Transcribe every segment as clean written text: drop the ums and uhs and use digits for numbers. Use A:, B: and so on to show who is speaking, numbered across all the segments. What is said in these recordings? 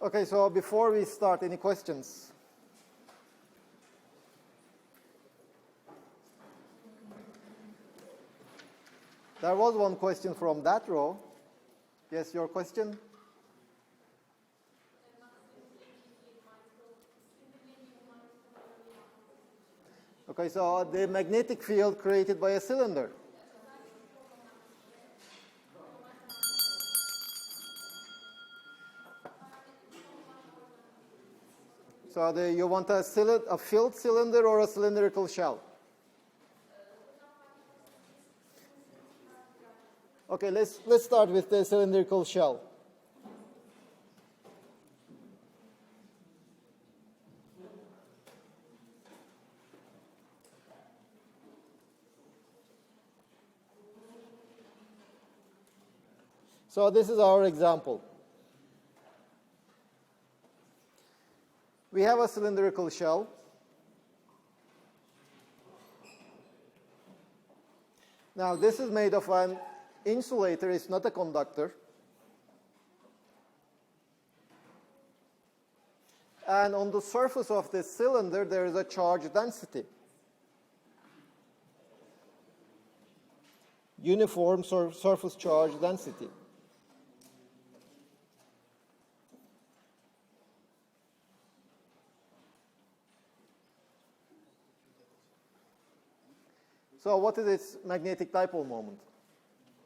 A: Okay, so before we start, any questions? There was one question from that row. Yes, your question? Okay, so the magnetic field created by a cylinder. So you want a filled cylinder or a cylindrical shell? Okay, let's start with the cylindrical shell. So this is our example. We have a cylindrical shell. Now this is made of an insulator, it's not a conductor. And on the surface of this cylinder there is a charge density. Uniform surface charge density. So what is its magnetic dipole moment?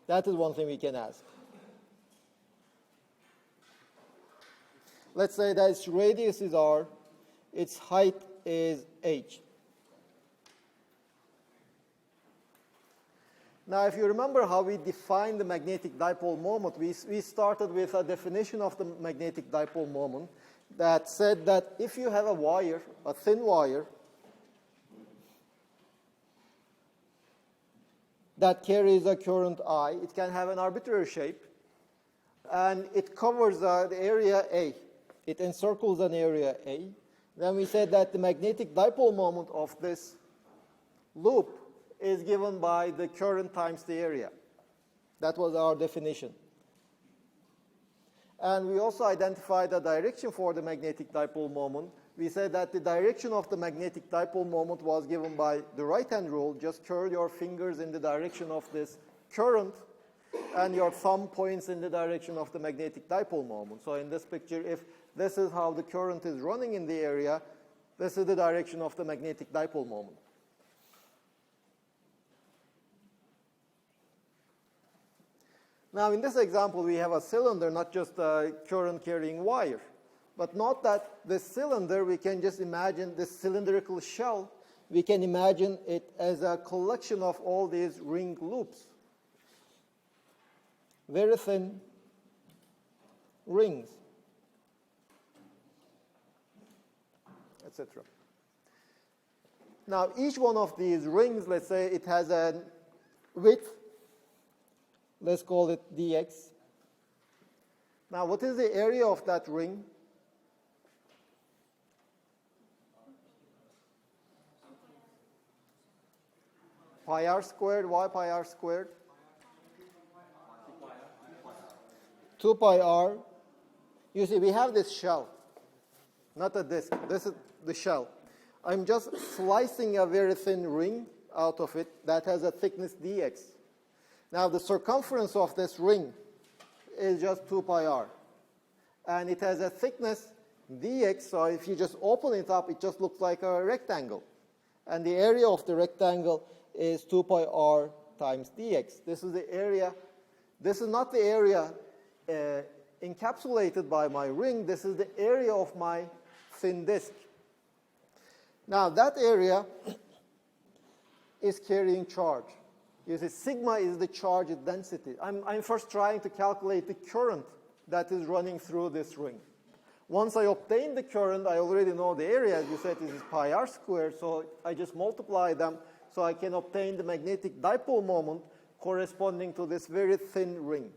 A: That is one thing we can ask. Let's say that its radius is r, its height is h. Now if you remember how we defined the magnetic dipole moment, we started with a definition of the magnetic dipole moment that said that if you have a wire, a thin wire, that carries a current I. It can have an arbitrary shape, and it covers the area A. It encircles an area A. Then we said that the magnetic dipole moment of this loop is given by the current times the area. That was our definition. And we also identified a direction for the magnetic dipole moment. We said that the direction of the magnetic dipole moment was given by the right-hand rule. Just curl your fingers in the direction of this current, and your thumb points in the direction of the magnetic dipole moment. So in this picture, if this is how the current is running in the area, this is the direction of the magnetic dipole moment. Now in this example, we have a cylinder, not just a current-carrying wire. But not that this cylinder, we can just imagine this cylindrical shell, we can imagine it as a collection of all these ring loops. Very thin rings, etc. Now each one of these rings, let's say it has a width, let's call it dx. Now what is the area of that ring? Pi r squared. Why pi r squared? 2 pi r. You see, we have this shell, not a disk. This is the shell. I'm just slicing a very thin ring out of it that has a thickness dx. Now, the circumference of this ring is just 2 pi r. And it has a thickness dx, so if you just open it up, it just looks like a rectangle. And the area of the rectangle is 2 pi r times dx. This is the area. This is not the area encapsulated by my ring. This is the area of my thin disk. Now that area is carrying charge. You see, sigma is the charge density. I'm first trying to calculate the current that is running through this ring. Once I obtain the current, I already know the area. As you said, this is pi r squared, so I just multiply them so I can obtain the magnetic dipole moment corresponding to this very thin ring.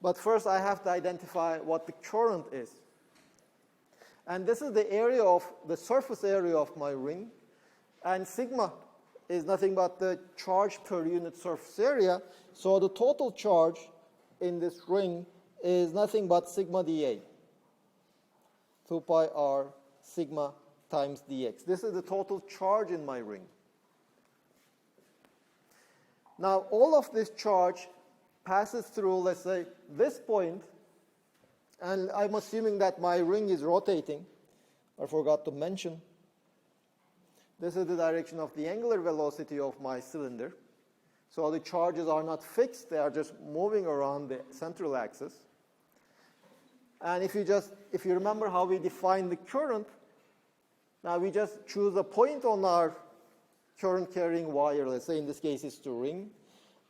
A: But first I have to identify what the current is. And this is the area of the surface area of my ring. And sigma is nothing but the charge per unit surface area. So the total charge in this ring is nothing but sigma dA. 2 pi r sigma times dx. This is the total charge in my ring. Now, all of this charge passes through, let's say, this point, and I'm assuming that my ring is rotating. I forgot to mention. This is the direction of the angular velocity of my cylinder. So the charges are not fixed, they are just moving around the central axis. And if you remember how we define the current, now we just choose a point on our current carrying wire, let's say in this case it's to ring,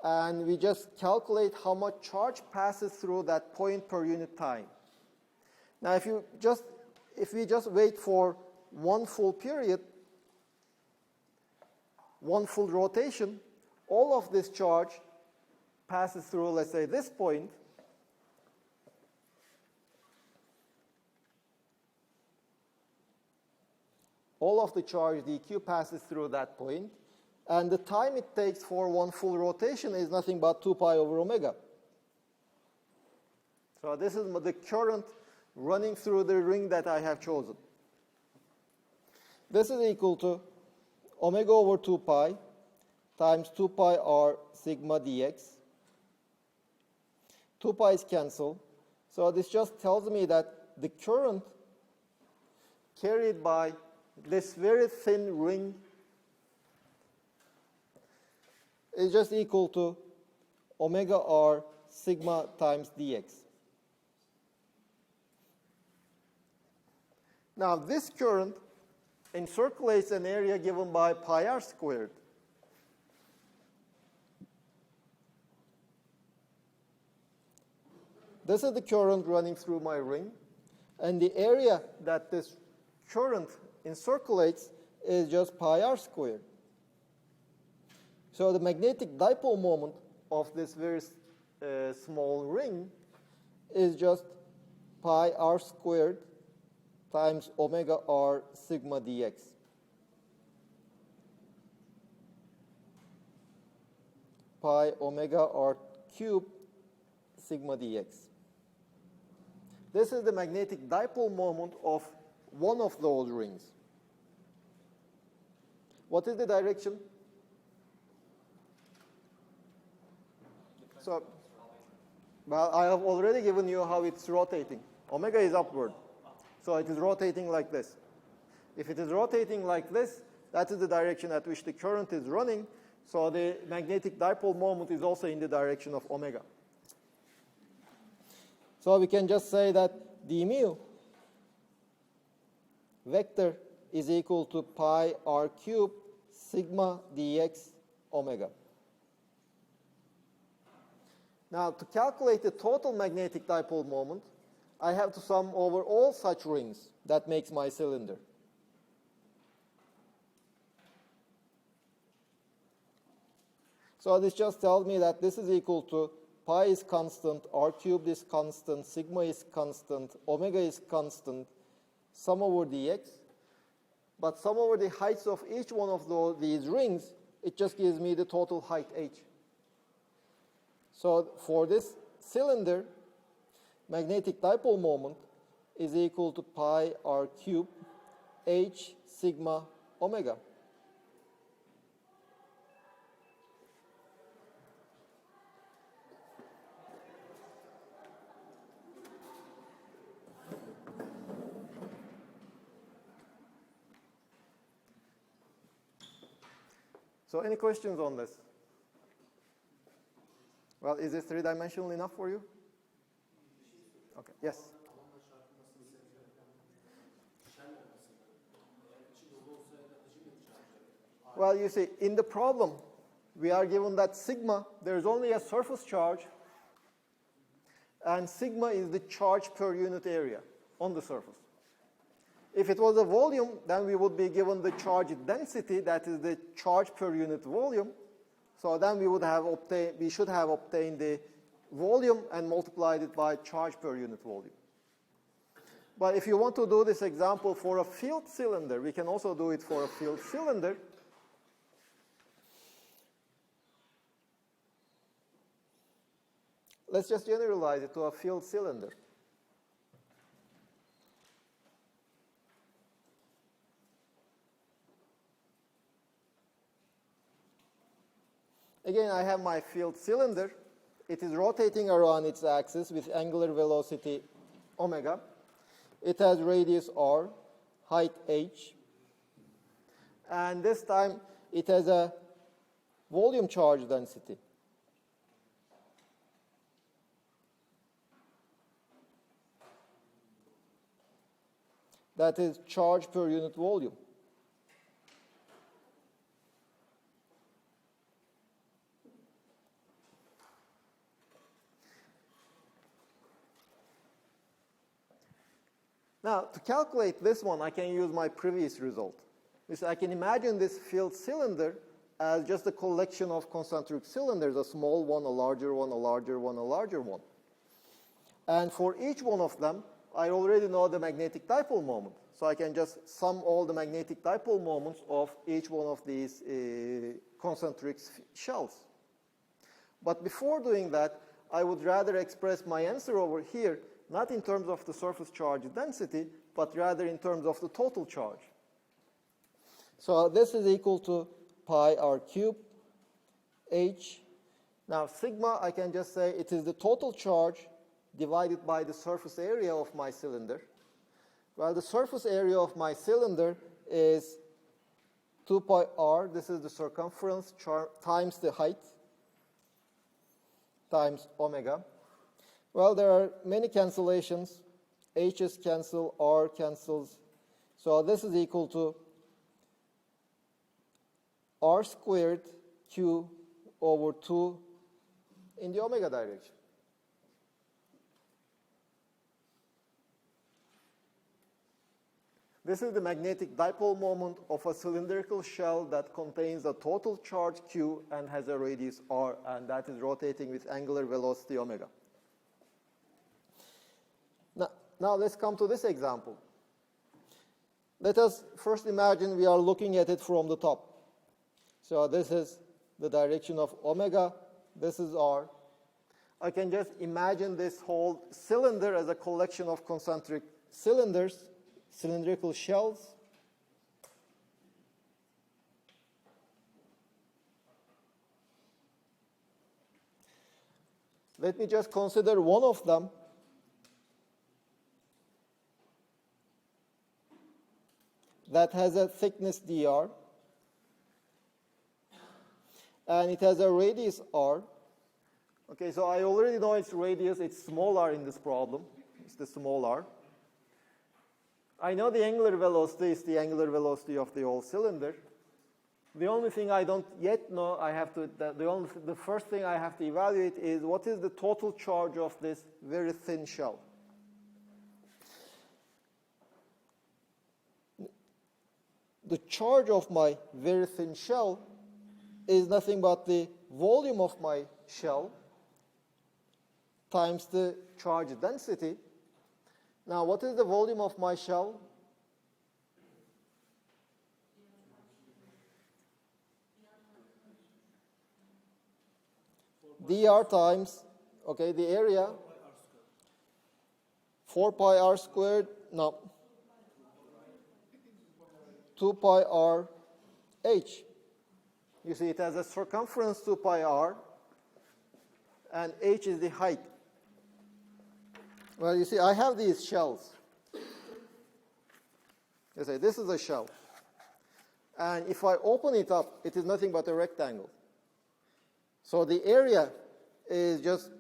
A: and we just calculate how much charge passes through that point per unit time. Now if we just wait for one full period, one full rotation, all of this charge passes through, let's say, this point. All of the charge dq passes through that point, and the time it takes for one full rotation is nothing but 2 pi over omega. So this is the current running through the ring that I have chosen. This is equal to omega over 2 pi times 2 pi r sigma dx. 2 pi's cancel. So this just tells me that the current carried by this very thin ring is just equal to omega r sigma times dx. Now this current encirculates an area given by pi r squared. This is the current running through my ring, and the area that this current encirculates is just pi r squared. So the magnetic dipole moment of this very small ring is just pi r squared times omega r sigma dx. Pi omega r cubed sigma dx. This is the magnetic dipole moment of one of those rings. What is the direction? So, well, I have already given you how it's rotating. Omega is upward. So it is rotating like this. If it is rotating like this, that is the direction at which the current is running. So the magnetic dipole moment is also in the direction of omega. So we can just say that d mu vector is equal to pi r cubed sigma dx omega. Now, to calculate the total magnetic dipole moment, I have to sum over all such rings. That makes my cylinder. So this just tells me that this is equal to pi is constant, r cubed is constant, sigma is constant, omega is constant, sum over dx. But sum over the heights of each one of these rings, it just gives me the total height h. So for this cylinder, magnetic dipole moment is equal to pi r cubed h sigma omega. So any questions on this? Well, is this three-dimensional enough for you? Okay, yes. Well, you see, in the problem, we are given that sigma, there is only a surface charge, and sigma is the charge per unit area on the surface. If it was a volume, then we would be given the charge density, that is the charge per unit volume. So then we should have obtained the volume and multiplied it by charge per unit volume. But if you want to do this example for a filled cylinder, we can also do it for a filled cylinder. let's just generalize it to a filled cylinder. Again, I have my filled cylinder. It is rotating around its axis with angular velocity omega. It has radius r, height h, and this time it has a volume charge density. That is charge per unit volume. Now, to calculate this one, I can use my previous result. I can imagine this filled cylinder as just a collection of concentric cylinders, a small one, a larger one, a larger one, a larger one. And for each one of them, I already know the magnetic dipole moment. So I can just sum all the magnetic dipole moments of each one of these concentric shells. But before doing that, I would rather express my answer over here not in terms of the surface charge density, but rather in terms of the total charge. So this is equal to pi r cubed h. Now sigma, I can just say it is the total charge divided by the surface area of my cylinder. Well, the surface area of my cylinder is 2 pi r. This is the circumference times the height times omega. Well, there are many cancellations. H's cancel, r cancels. So this is equal to r squared q over 2 in the omega direction. This is the magnetic dipole moment of a cylindrical shell that contains a total charge q and has a radius r, and that is rotating with angular velocity omega. Now let's come to this example. Let us first imagine we are looking at it from the top. So this is the direction of omega. This is r. I can just imagine this whole cylinder as a collection of concentric cylinders, cylindrical shells. Let me just consider one of them. That has a thickness dr, and it has a radius r. Okay, so I already know its radius. It's small r in this problem. It's the small r. I know the angular velocity is the angular velocity of the whole cylinder. The only thing I don't yet know, the first thing I have to evaluate is what is the total charge of this very thin shell. The charge of my very thin shell is nothing but the volume of my shell times the charge density. Now, what is the volume of my shell? dr times, okay, the area, 4 pi r squared, no, 2 pi r h. You see, it has a circumference 2 pi r, and h is the height. Well, you see, I have these shells. You say, this is a shell. And if I open it up, it is nothing but a rectangle. So the area is just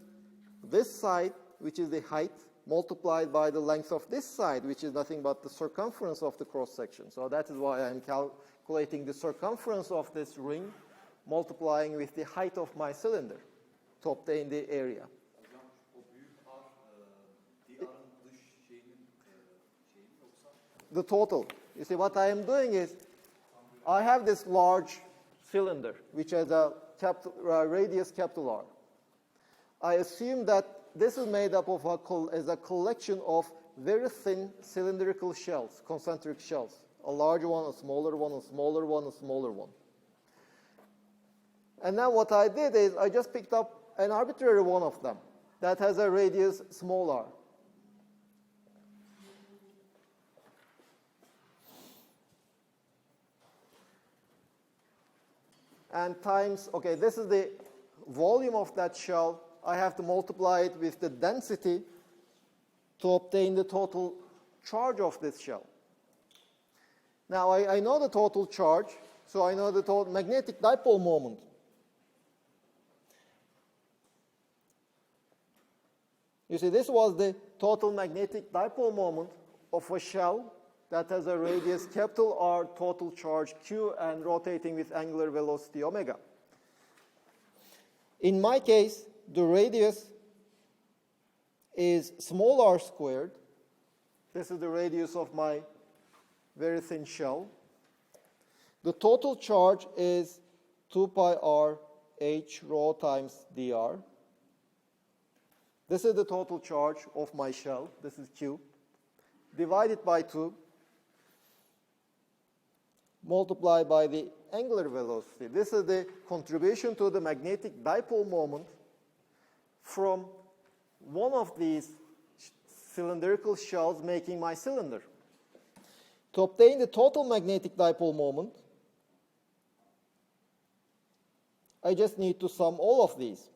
A: this side, which is the height, multiplied by the length of this side, which is nothing but the circumference of the cross-section. So that is why I'm calculating the circumference of this ring, multiplying with the height of my cylinder to obtain the area. The total. You see, what I am doing is, I have this large cylinder, which has a radius capital R. I assume that this is made up of a collection of very thin cylindrical shells, concentric shells. A large one, a smaller one, a smaller one, a smaller one. And now what I did is I just picked up an arbitrary one of them. that has a radius small r. And times, okay, this is the volume of that shell. I have to multiply it with the density to obtain the total charge of this shell. Now, I know the total charge, so I know the total magnetic dipole moment. You see, this was the total magnetic dipole moment of a shell that has a radius capital R, total charge Q, and rotating with angular velocity omega. In my case, the radius is small r squared. This is the radius of my very thin shell. The total charge is 2 pi r h rho times dr. This is the total charge of my shell. This is Q. Divided by 2. Multiplied by the angular velocity. This is the contribution to the magnetic dipole moment from one of these cylindrical shells making my cylinder. To obtain the total magnetic dipole moment, I just need to sum all of these.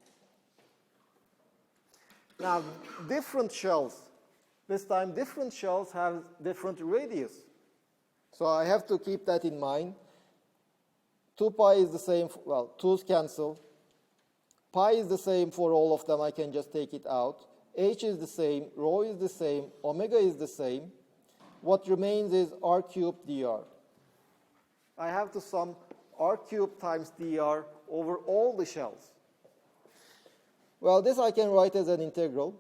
A: Now, different shells, this time different shells have different radius. So I have to keep that in mind. 2 pi is the same, well, 2's cancel. Pi is the same for all of them, I can just take it out. H is the same, rho is the same, omega is the same. What remains is r cubed dr. I have to sum r cubed times dr over all the shells. Well, this I can write as an integral.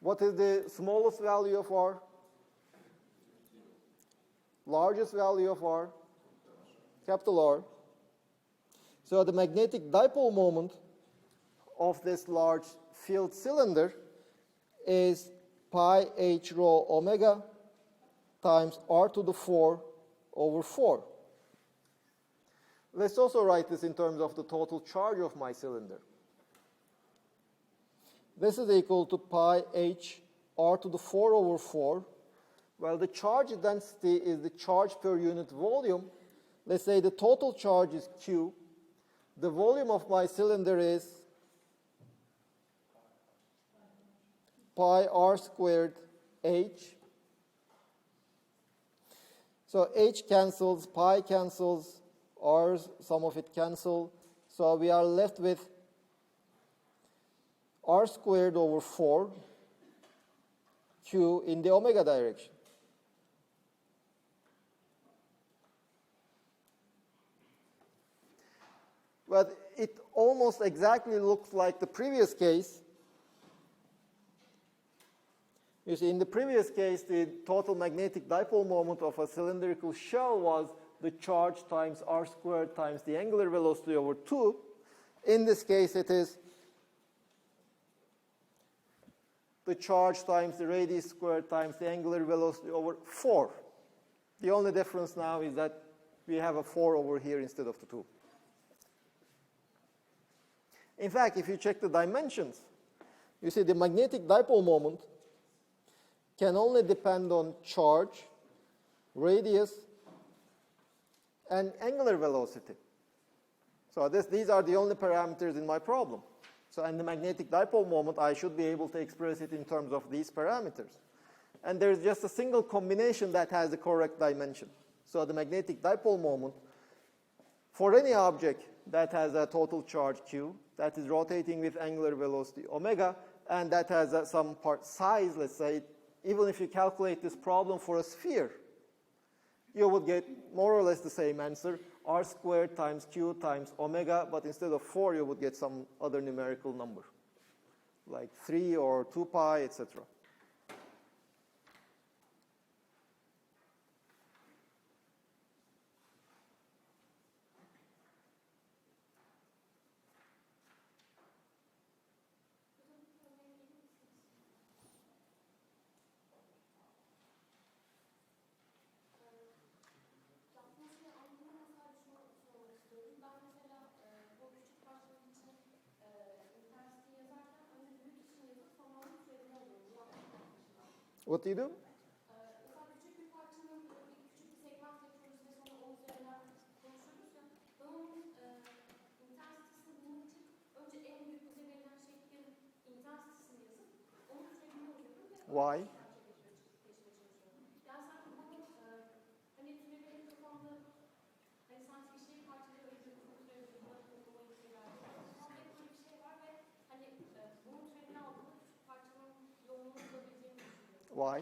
A: What is the smallest value of r? Largest value of r? Capital R. So the magnetic dipole moment of this large filled cylinder is pi h rho omega times r to the 4 over 4. Let's also write this in terms of the total charge of my cylinder. This is equal to pi h r to the 4 over 4. Well, the charge density is the charge per unit volume. Let's say the total charge is Q. The volume of my cylinder is pi r squared h. So h cancels, pi cancels, r's, some of it cancel. So we are left with r squared over 4 q in the omega direction. But it almost exactly looks like the previous case. You see, in the previous case, the total magnetic dipole moment of a cylindrical shell was the charge times r squared times the angular velocity over 2. In this case, it is the charge times the radius squared times the angular velocity over 4. The only difference now is that we have a 4 over here instead of the 2. In fact, if you check the dimensions, you see the magnetic dipole moment can only depend on charge, radius, and angular velocity. So these are the only parameters in my problem. So in the magnetic dipole moment, I should be able to express it in terms of these parameters. And there's just a single combination that has the correct dimension. So the magnetic dipole moment, for any object that has a total charge q, that is rotating with angular velocity omega, and that has some part size, let's say, even if you calculate this problem for a sphere, you would get more or less the same answer, r squared times q times omega, but instead of 4, you would get some other numerical number, like 3 or 2 pi, etc. What do you do?
B: Mesela küçük bir parçanın küçük bir segment yapıyoruz ve sonra onun üzerinden konuşuyoruz ya. Ben onun intensitesini bulmak için önce en büyük bize verilen şeklin intensitesini yazıp onun türevini alıyorum ve
A: Why?
B: geçmeye çalışıyorum. Yani sanki bunu hani türevi hep kafamda hani sanki bir şeyi parçaları önce bunun türevi bunları toplama ihtiyacı var. Kafamda hep böyle bir şey var ve hani bunun türevini aldığımda küçük parçanın yoğunluğunu bulabileceğimi düşünüyorum.
A: Why?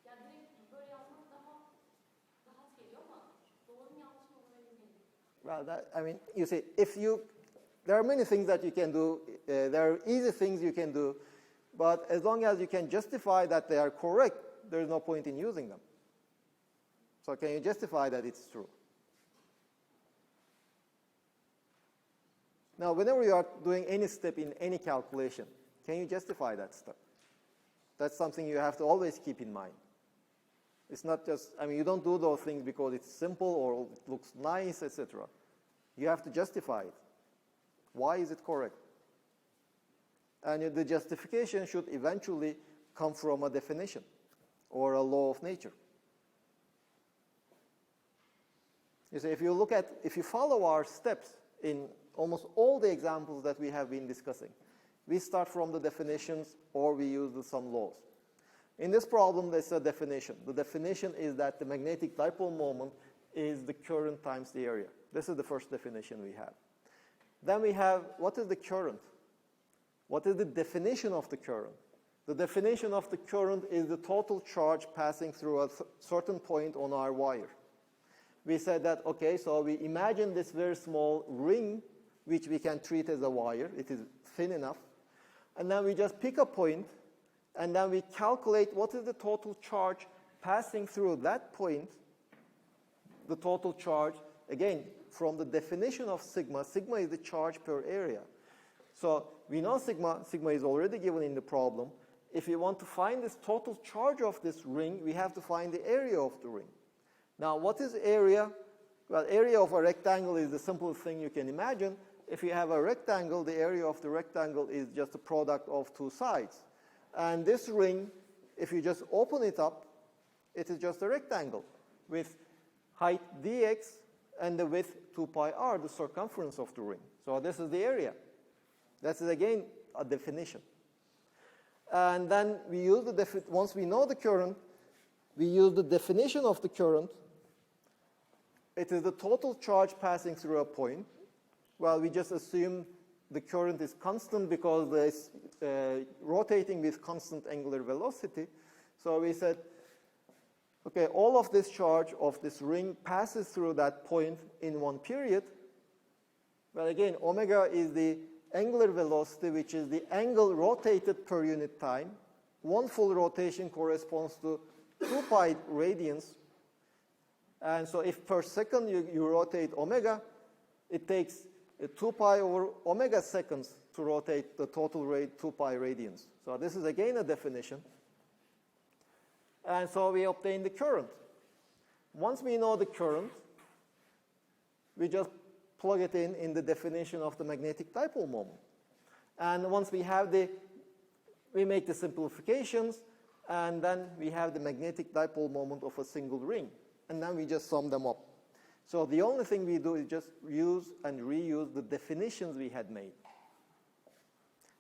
B: Yani direkt böyle yazmak daha rahat geliyor ama doğru mu yanlış mı olduğunu emin değilim.
A: Well, I mean, you see, there are many things that you can do. There are easy things you can do, but as long as you can justify that they are correct, there is no point in using them. So can you justify that it's true? Now, whenever you are doing any step in any calculation, can you justify that step? That's something you have to always keep in mind. It's not just, I mean, you don't do those things because it's simple or it looks nice, etc. You have to justify it. Why is it correct? And the justification should eventually come from a definition or a law of nature. You see, if you follow our steps in almost all the examples that we have been discussing, we start from the definitions or we use some laws. In this problem, there's a definition. The definition is that the magnetic dipole moment is the current times the area. This is the first definition we have. Then we have, what is the current? What is the definition of the current? The definition of the current is the total charge passing through a certain point on our wire. We said that, okay, so we imagine this very small ring, which we can treat as a wire. It is thin enough. And then we just pick a point, and then we calculate what is the total charge passing through that point. The total charge, again, from the definition of sigma, sigma is the charge per area. So we know sigma is already given in the problem. If we want to find this total charge of this ring, we have to find the area of the ring. Now, what is area? Well, area of a rectangle is the simplest thing you can imagine. If you have a rectangle, the area of the rectangle is just a product of two sides. And this ring, if you just open it up, it is just a rectangle with height dx and the width 2 pi r, the circumference of the ring. So this is the area. That is, again, a definition. And then we use once we know the current, we use the definition of the current. It is the total charge passing through a point. Well, we just assume the current is constant because it's rotating with constant angular velocity. So we said, okay, all of this charge of this ring passes through that point in one period. Well, again, omega is the angular velocity, which is the angle rotated per unit time. One full rotation corresponds to 2 pi radians. And so if per second you rotate omega, it takes 2 pi over omega seconds to rotate the total rate 2 pi radians. So this is again a definition. And so we obtain the current. Once we know the current, we just plug it in the definition of the magnetic dipole moment. And once we have we make the simplifications, and then we have the magnetic dipole moment of a single ring. And then we just sum them up. So the only thing we do is just use and reuse the definitions we had made.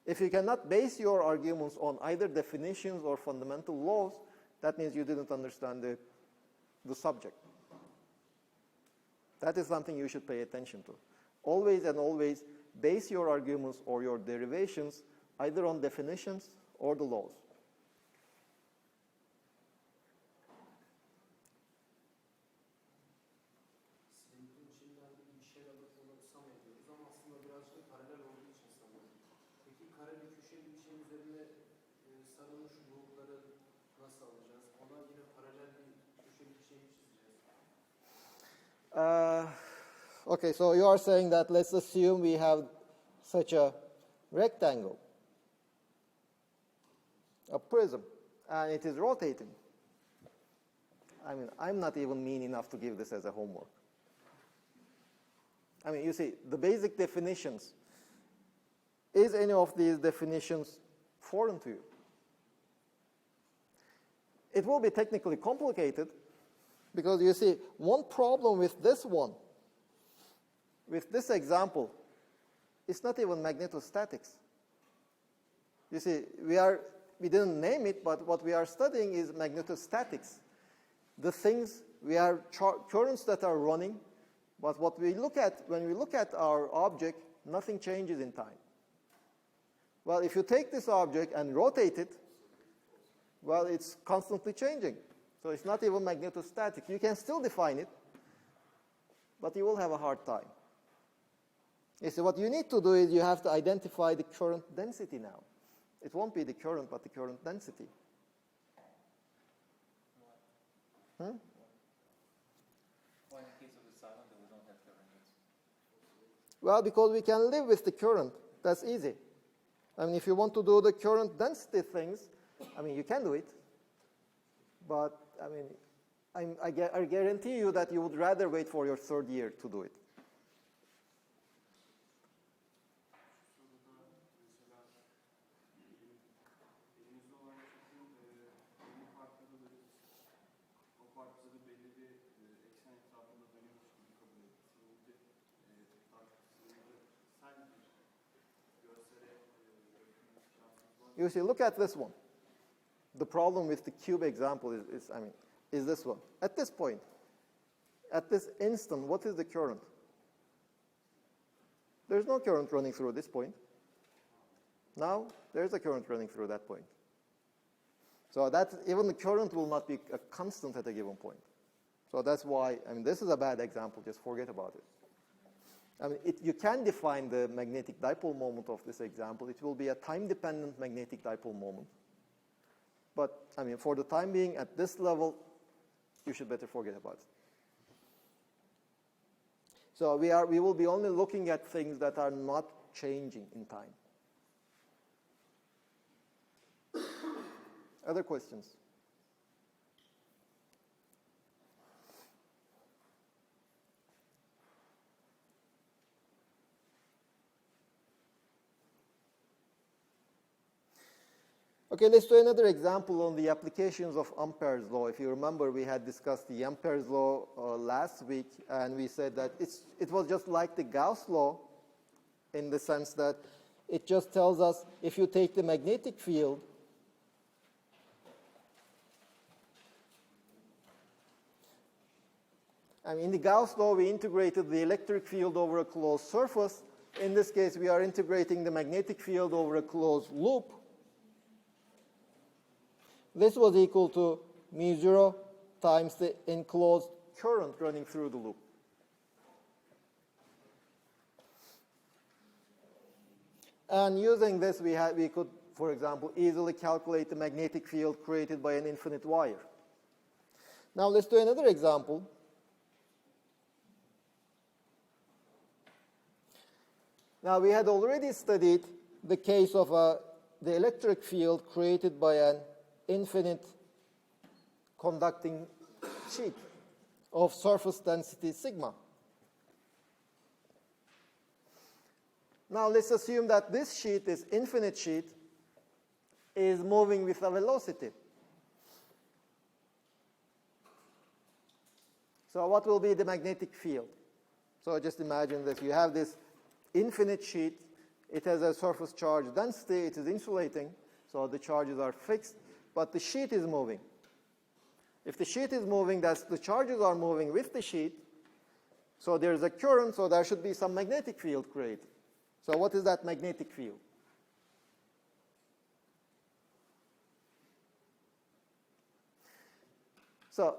A: If you cannot base your arguments on either definitions or fundamental laws, that means you didn't understand the subject. That is something you should pay attention to. Always and always base your arguments or your derivations either on definitions or the laws. Okay, so you are saying that let's assume we have such a rectangle, a prism, and it is rotating. I mean, I'm not even mean enough to give this as a homework. I mean, you see, the basic definitions, is any of these definitions foreign to you? it will be technically complicated because you see, one problem with this one, with this example, it's not even magnetostatics. You see, we didn't name it, but what we are studying is magnetostatics. The things, we are currents that are running, but what we look at, when we look at our object, nothing changes in time. Well, if you take this object and rotate it, well, it's constantly changing. So it's not even magnetostatic. You can still define it, but you will have a hard time. You see, what you need to do is you have to identify the current density now. It won't be the current, but the current density.
C: Why in the case of the silent, we don't have current density?
A: Well, because we can live with the current. That's easy. I mean, if you want to do the current density things, I mean, you can do it. But, I mean, I guarantee you that you would rather wait for your third year to do it. You see, look at this one. The problem with the cube example is this one. At this point, at this instant, what is the current? There's no current running through this point. Now, there's a current running through that point. So that even the current will not be a constant at a given point. So that's why, I mean, this is a bad example. Just forget about it. I mean, you can define the magnetic dipole moment of this example. It will be a time-dependent magnetic dipole moment. But, I mean, for the time being, at this level, you should better forget about it. So we will be only looking at things that are not changing in time. Other questions? Okay, let's do another example on the applications of Ampere's law. If you remember, we had discussed the Ampere's law last week, and we said that it was just like the Gauss law in the sense that it just tells us if you take the magnetic field in the Gauss law, we integrated the electric field over a closed surface. In this case, we are integrating the magnetic field over a closed loop. This was equal to mu0 times the enclosed current running through the loop. And using this, we could, for example, easily calculate the magnetic field created by an infinite wire. Now let's do another example. Now we had already studied the case of the electric field created by an infinite conducting sheet of surface density sigma. Now let's assume that this sheet, this infinite sheet, is moving with a velocity. So what will be the magnetic field? So just imagine that you have this infinite sheet. It has a surface charge density. It is insulating, so the charges are fixed. But the sheet is moving. If the sheet is moving, the charges are moving with the sheet. So there's a current, so there should be some magnetic field created. So what is that magnetic field? So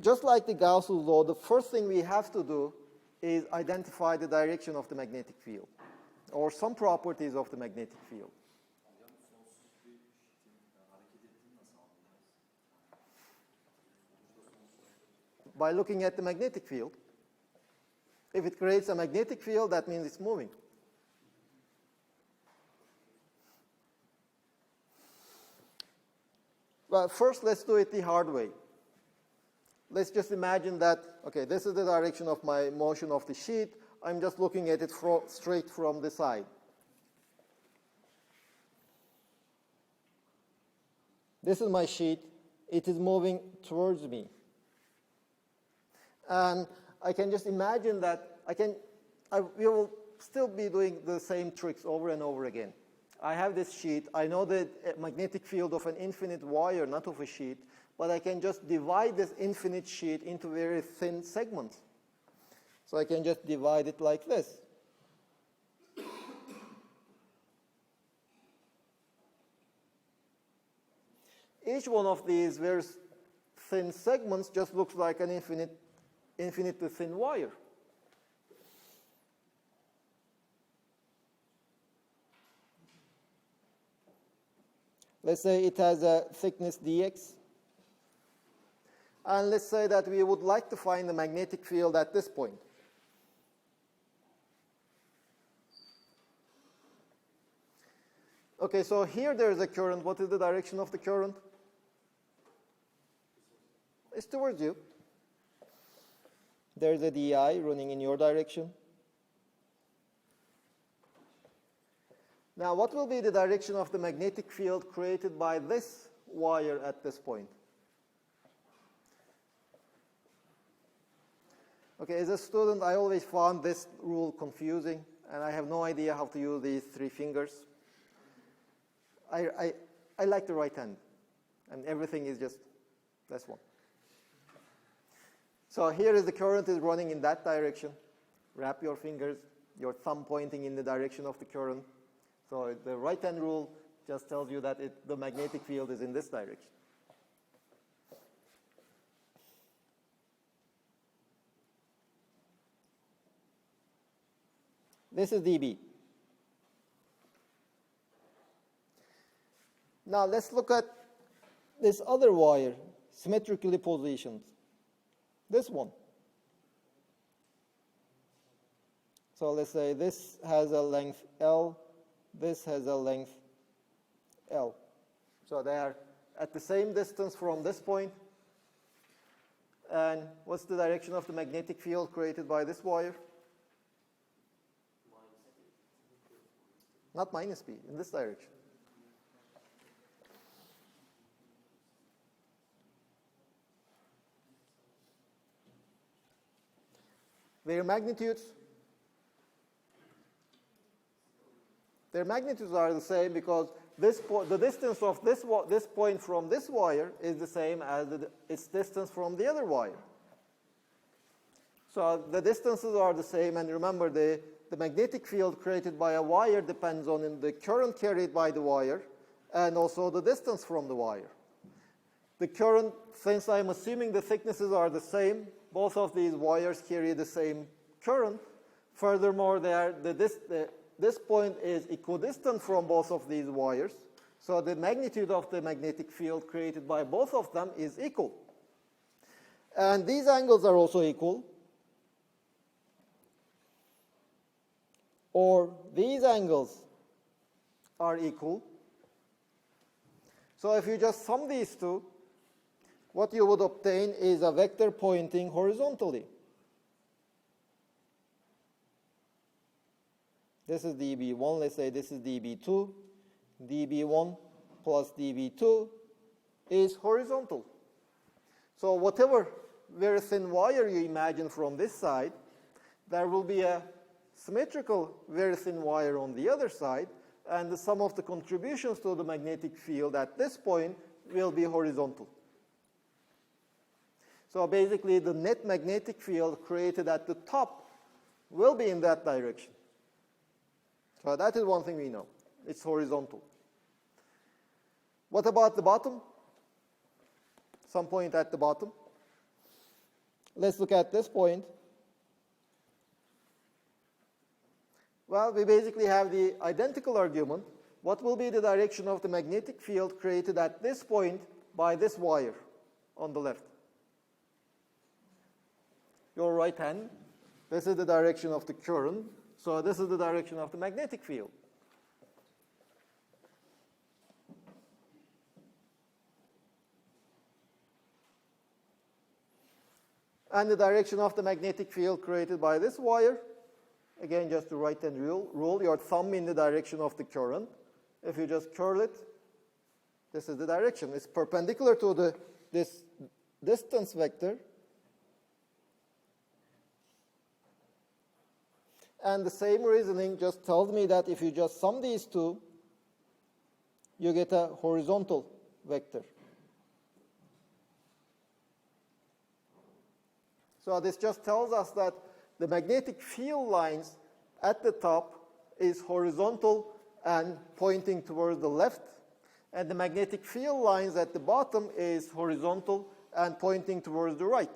A: just like the Gauss law, the first thing we have to do is identify the direction of the magnetic field, or some properties of the magnetic field. By looking at the magnetic field. If it creates a magnetic field, that means it's moving. Well, first let's do it the hard way. Let's just imagine that, okay, this is the direction of my motion of the sheet. I'm just looking at it straight from the side. This is my sheet. it is moving towards me. And I can just imagine that we will still be doing the same tricks over and over again. I have this sheet. I know the magnetic field of an infinite wire, not of a sheet, but I can just divide this infinite sheet into very thin segments. So I can just divide it like this. Each one of these very thin segments just looks like an infinitely thin wire. Let's say it has a thickness dx. And let's say that we would like to find the magnetic field at this point. Okay, so here there is a current. What is the direction of the current? It's towards you. There's a di running in your direction. Now, what will be the direction of the magnetic field created by this wire at this point? Okay, as a student, I always found this rule confusing, and I have no idea how to use these three fingers. I like the right hand, and everything is just this one. So here is the current is running in that direction. Wrap your fingers, your thumb pointing in the direction of the current. So the right hand rule just tells you that the magnetic field is in this direction. This is dB. Now let's look at this other wire, symmetrically positioned. This one. So let's say this has a length L, this has a length L. So they are at the same distance from this point. And what's the direction of the magnetic field created by this wire? Not minus B, in this direction. Their magnitudes are the same because the distance of this point from this wire is the same as its distance from the other wire. So the distances are the same, and remember the magnetic field created by a wire depends on the current carried by the wire and also the distance from the wire. The current, since I'm assuming the thicknesses are the same, both of these wires carry the same current. Furthermore, this point is equidistant from both of these wires, so the magnitude of the magnetic field created by both of them is equal. And these angles are also equal. Or these angles are equal. So if you just sum these two, what you would obtain is a vector pointing horizontally. This is dB1, let's say this is dB2. dB1 plus dB2 is horizontal. So whatever very thin wire you imagine from this side, there will be a symmetrical very thin wire on the other side, and the sum of the contributions to the magnetic field at this point will be horizontal. So basically the net magnetic field created at the top will be in that direction. So that is one thing we know. It's horizontal. What about the bottom? Some point at the bottom. Let's look at this point. Well, we basically have the identical argument. What will be the direction of the magnetic field created at this point by this wire on the left? Your right hand. This is the direction of the current. So this is the direction of the magnetic field. And the direction of the magnetic field created by this wire, again, just the right-hand rule, your thumb in the direction of the current. If you just curl it, this is the direction. It's perpendicular to the this distance vector. And the same reasoning just tells me that if you just sum these two, you get a horizontal vector. So this just tells us that the magnetic field lines at the top is horizontal and pointing towards the left, and the magnetic field lines at the bottom is horizontal and pointing towards the right.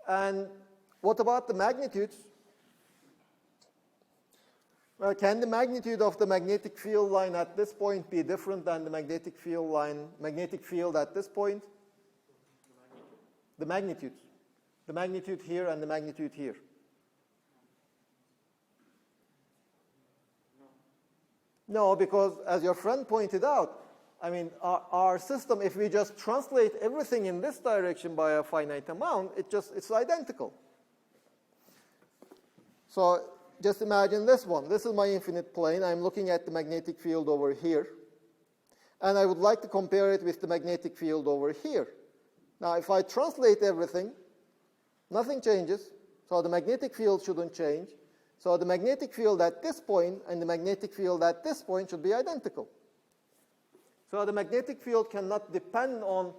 A: And what about the magnitudes? Well, can the magnitude of the magnetic field line at this point be different than the magnetic field at this point? The magnitude. The magnitude here and the magnitude here. No, because as your friend pointed out, I mean, our system, if we just translate everything in this direction by a finite amount, it's identical. So just imagine this one. This is my infinite plane. I'm looking at the magnetic field over here. And I would like to compare it with the magnetic field over here. Now, if I translate everything, nothing changes. So the magnetic field shouldn't change. So the magnetic field at this point and the magnetic field at this point should be identical. So the magnetic field cannot depend on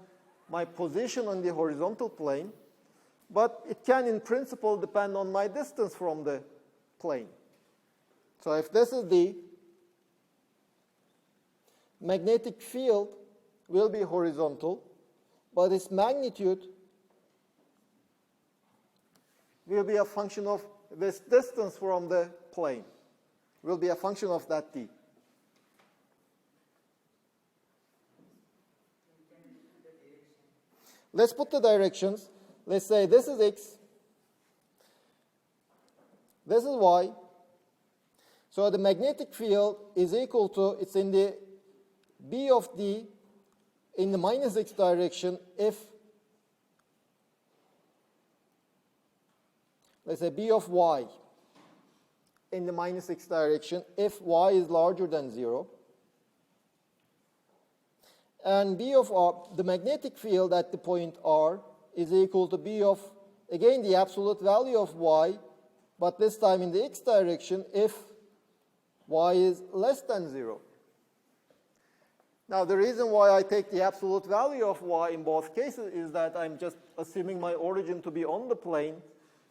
A: my position on the horizontal plane, but it can in principle depend on my distance from the plane. So if this is the magnetic field will be horizontal, but its magnitude will be a function of this distance from the plane, will be a function of that d. Let's put the directions. Let's say this is x, this is y. So the magnetic field is equal to, it's in the b of d in the minus x direction if, let's say b of y in the minus x direction if y is larger than 0. And b of r, the magnetic field at the point r, is equal to b of, again, the absolute value of y, but this time in the x direction if y is less than 0. Now, the reason why I take the absolute value of y in both cases is that I'm just assuming my origin to be on the plane.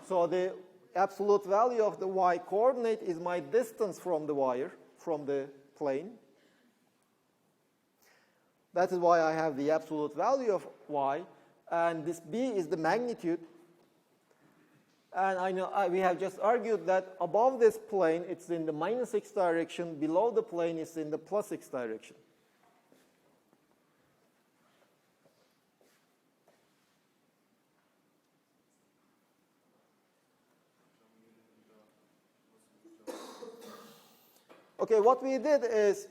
A: So the absolute value of the y coordinate is my distance from the wire, from the plane. That is why I have the absolute value of y. And this b is the magnitude. And I know we have just argued that above this plane, it's in the minus x direction. Below the plane, it's in the plus x direction. Okay, what we did is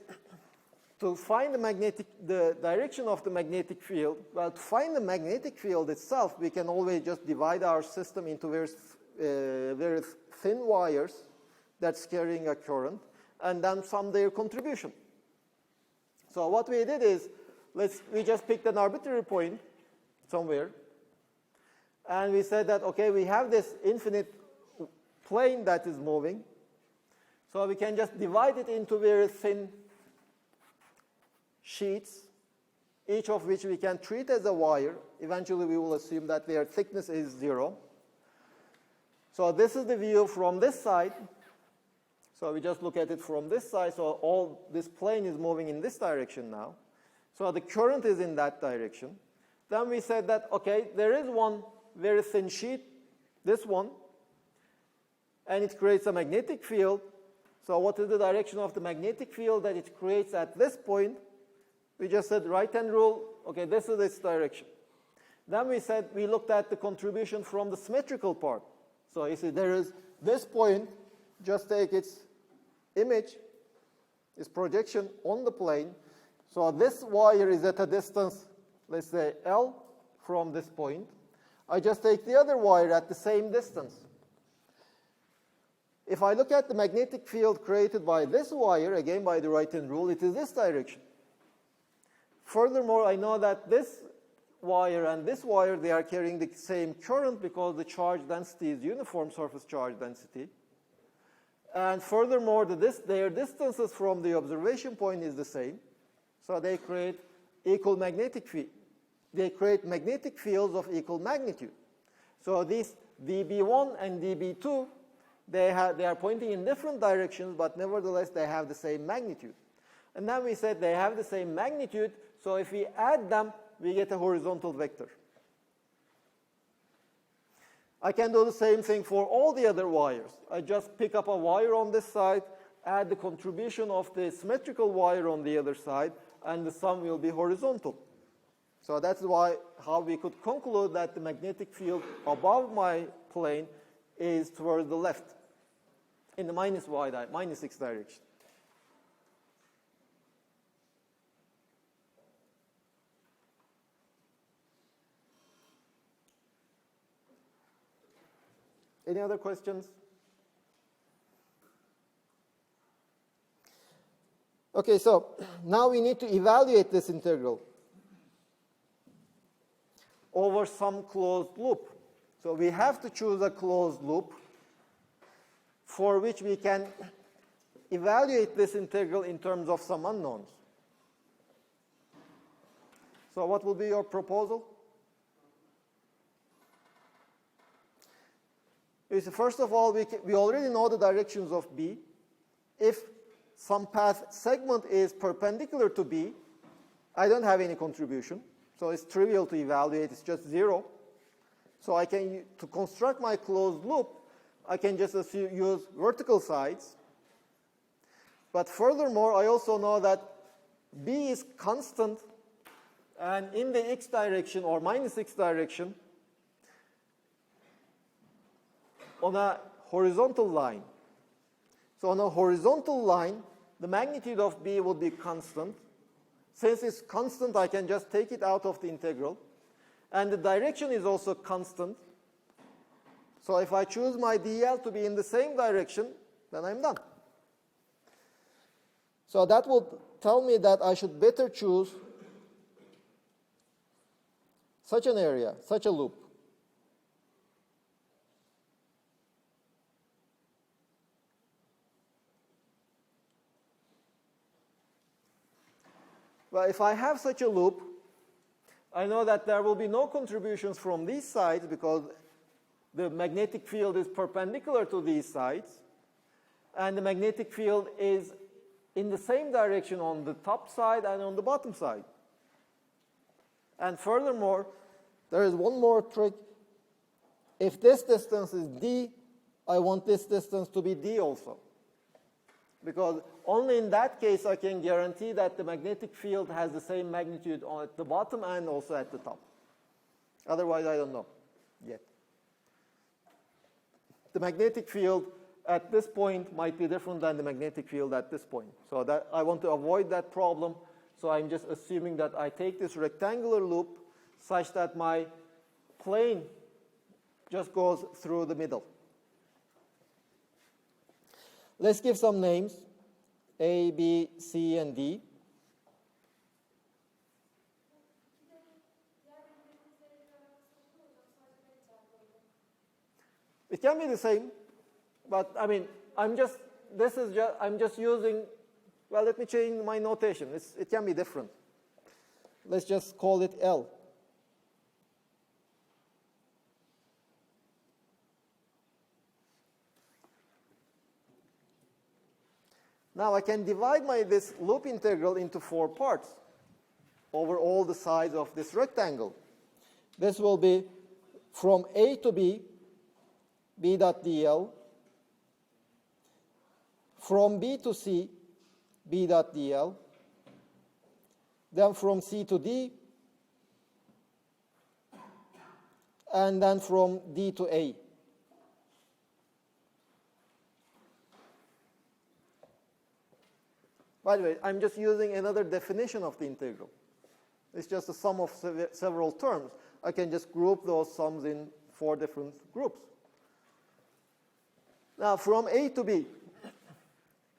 A: to find the direction of the magnetic field. Well, to find the magnetic field itself, we can always just divide our system into very thin wires that's carrying a current, and then sum their contribution. So what we did is, we just picked an arbitrary point somewhere, and we said that, okay, we have this infinite plane that is moving, so we can just divide it into very thin sheets, each of which we can treat as a wire. Eventually, we will assume that their thickness is 0. So this is the view from this side. So we just look at it from this side. So all this plane is moving in this direction now. So the current is in that direction. Then we said that, okay, there is one very thin sheet, this one, and it creates a magnetic field. So what is the direction of the magnetic field that it creates at this point? We just said right-hand rule, okay, this is its direction. Then we said, we looked at the contribution from the symmetrical part. So you see, there is this point, just take its image, its projection on the plane. So this wire is at a distance, let's say L from this point. I just take the other wire at the same distance. If I look at the magnetic field created by this wire, again by the right-hand rule, it is this direction. Furthermore, I know that this wire and this wire, they are carrying the same current because the charge density is uniform surface charge density. And furthermore, their distances from the observation point is the same. So they create equal magnetic field. They create magnetic fields of equal magnitude. So these dB1 and dB2, they are pointing in different directions, but nevertheless they have the same magnitude. And then we said they have the same magnitude, so if we add them, we get a horizontal vector. I can do the same thing for all the other wires. I just pick up a wire on this side, add the contribution of the symmetrical wire on the other side, and the sum will be horizontal. So that's how we could conclude that the magnetic field above my plane is towards the left, in the minus x direction. Any other questions? Okay, so now we need to evaluate this integral over some closed loop. So we have to choose a closed loop for which we can evaluate this integral in terms of some unknowns. So what will be your proposal? First of all, we already know the directions of B. If some path segment is perpendicular to B, I don't have any contribution. So it's trivial to evaluate. It's just 0. So to construct my closed loop, I can just use vertical sides. But furthermore, I also know that B is constant, and in the x direction or minus x direction, on a horizontal line. So on a horizontal line, the magnitude of B would be constant. Since it's constant, I can just take it out of the integral. And the direction is also constant. So if I choose my dl to be in the same direction, then I'm done. So that would tell me that I should better choose such an area, such a loop. Well, if I have such a loop, I know that there will be no contributions from these sides because the magnetic field is perpendicular to these sides, and the magnetic field is in the same direction on the top side and on the bottom side. And furthermore, there is one more trick. If this distance is d, I want this distance to be d also. Because only in that case I can guarantee that the magnetic field has the same magnitude at the bottom and also at the top. Otherwise, I don't know yet. The magnetic field at this point might be different than the magnetic field at this point. So that I want to avoid that problem. So I'm just assuming that I take this rectangular loop such that my plane just goes through the middle. Let's give some names, A, B, C, and D. It can be the same, but I mean, I'm just using, well, let me change my notation. It can be different. Let's just call it L. Now I can divide this loop integral into 4 parts over all the sides of this rectangle. This will be from A to B, B dot dl, from B to C, B dot dl, then from C to D, and then from D to A. By the way, I'm just using another definition of the integral. It's just a sum of several terms. I can just group those sums in 4 different groups. Now, from A to B,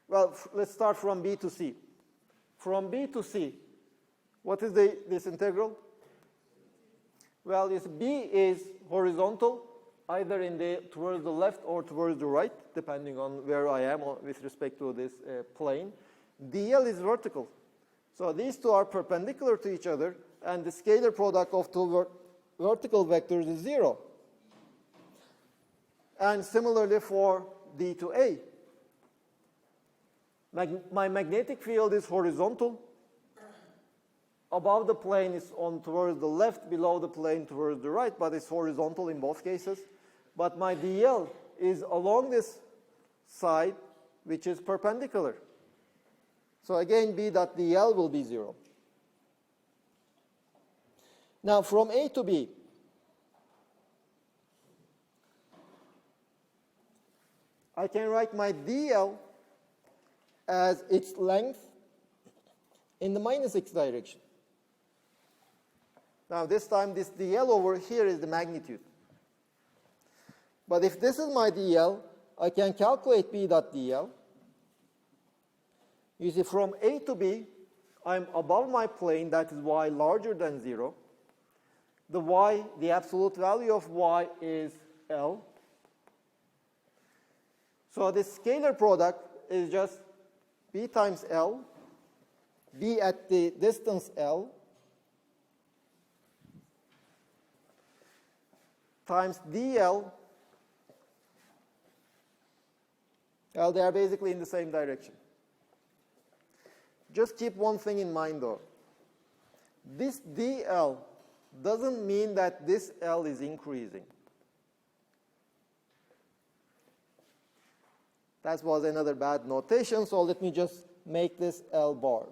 A: well, let's start from B to C. From B to C, What is this integral? Well, this B is horizontal, either towards the left or towards the right, depending on where I am with respect to this plane. dl is vertical. So these two are perpendicular to each other, and the scalar product of two vertical vectors is 0. And similarly for D to A. My magnetic field is horizontal. Above the plane is towards the left, below the plane towards the right, but it's horizontal in both cases. But my dl is along this side, which is perpendicular. So again, B dot dl will be 0. Now from A to B, I can write my dl as its length in the minus x direction. Now this time this dl over here is the magnitude. But if this is my dl, I can calculate B dot dl. You see, from A to B, I'm above my plane, that is y larger than 0. The y, the absolute value of y is L. So this scalar product is just B times L, B at the distance L, times dl. Well, they are basically in the same direction. Just keep one thing in mind though. This dl doesn't mean that this L is increasing. That was another bad notation, so let me just make this L bar.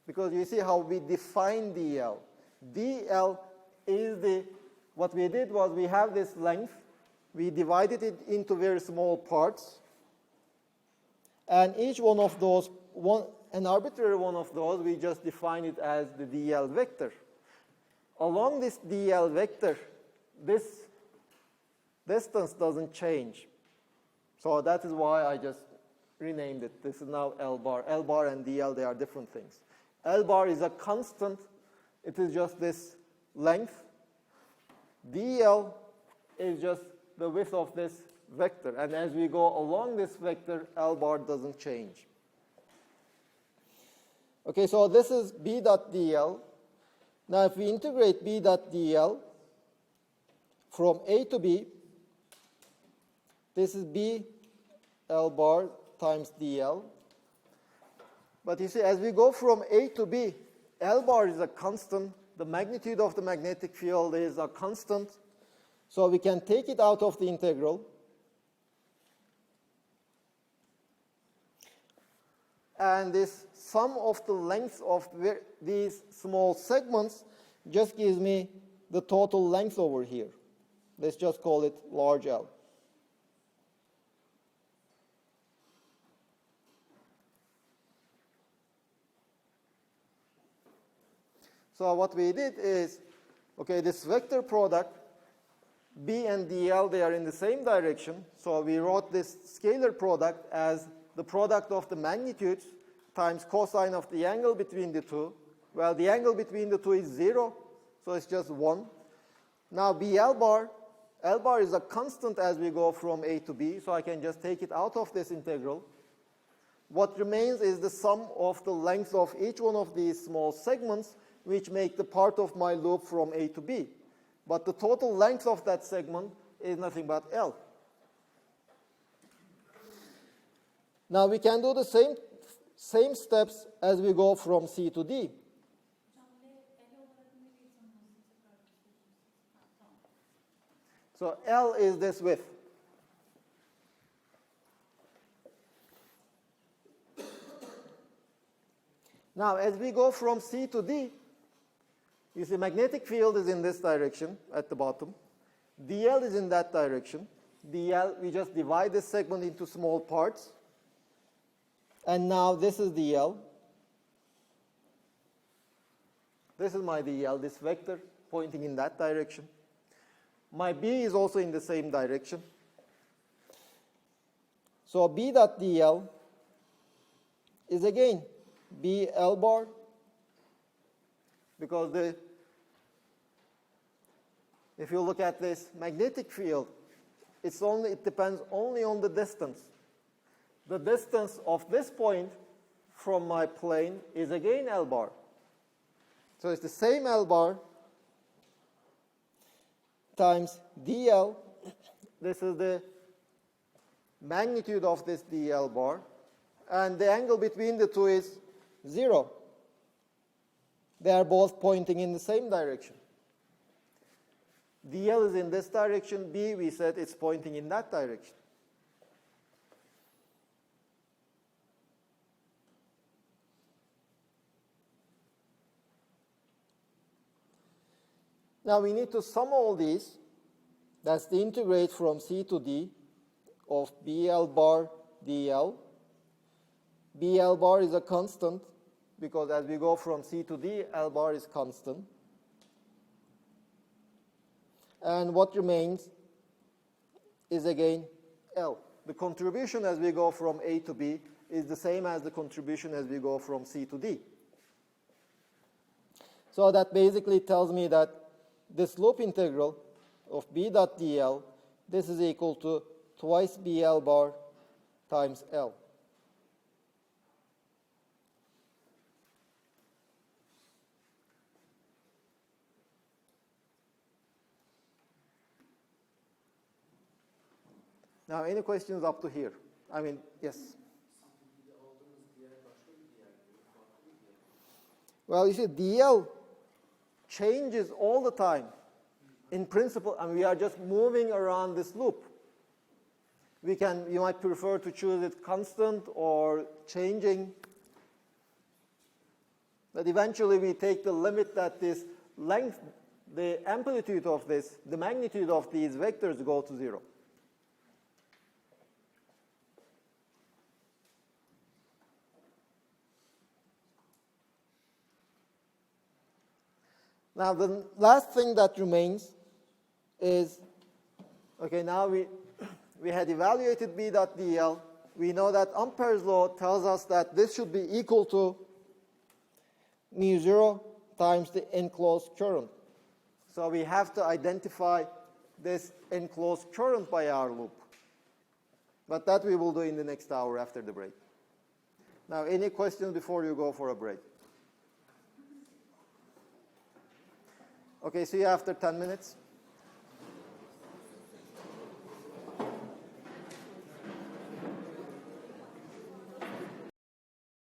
A: Because you see how we define dl. dl is what we did was we have this length, we divided it into very small parts, and each one of those, an arbitrary one of those, we just define it as the dl vector. Along this dl vector, this distance doesn't change. So that is why I just renamed it. This is now L bar. L bar and dl, they are different things. L bar is a constant. It is just this length. dl is just the width of this vector. And as we go along this vector, L bar doesn't change. Okay, so this is B dot dl. Now if we integrate B dot dl from A to B, this is B L bar times dl. But you see, as we go from A to B, L bar is a constant. The magnitude of the magnetic field is a constant. So we can take it out of the integral. And this sum of the lengths of these small segments just gives me the total length over here. Let's just call it large L. So what we did is, okay, this vector product, B and dl, they are in the same direction. So we wrote this scalar product as the product of the magnitudes times cosine of the angle between the two. Well, the angle between the two is 0, so it's just 1. Now L bar is a constant as we go from A to B, so I can just take it out of this integral. What remains is the sum of the length of each one of these small segments, which make the part of my loop from A to B. But the total length of that segment is nothing but L. Now we can do the same steps as we go from C to D. So L is this width. Now as we go from C to D, you see magnetic field is in this direction at the bottom. dl is in that direction. dl, we just divide this segment into small parts. And now this is dl. This is my dl, this vector pointing in that direction. My B is also in the same direction. So B dot dl is again B L bar, because if you look at this magnetic field, it depends only on the distance. The distance of this point from my plane is again L bar. So it's the same L bar times dl. This is the magnitude of this dl bar, and the angle between the two is 0. They are both pointing in the same direction. dl is in this direction, B, we said it's pointing in that direction. Now we need to sum all these. That's the integrate from C to D of BL bar dl. BL bar is a constant, because as we go from C to D, L bar is constant. And what remains is again L. The contribution as we go from A to B is the same as the contribution as we go from C to D. So that basically tells me that this loop integral of B dot dl, this is equal to twice BL bar times L. Now, any questions up to here? I mean, yes. Well, you see, dl changes all the time. In principle, and we are just moving around this loop. You might prefer to choose it constant or changing. But eventually we take the limit that this length, the amplitude of this, the magnitude of these vectors go to 0. Now the last thing that remains is, okay, now we had evaluated B dot dl. We know that Ampere's law tells us that this should be equal to mu 0 times the enclosed current. So we have to identify this enclosed current by our loop. But that we will do in the next hour after the break. Now, any questions before you go for a break? Okay, see you after 10 minutes.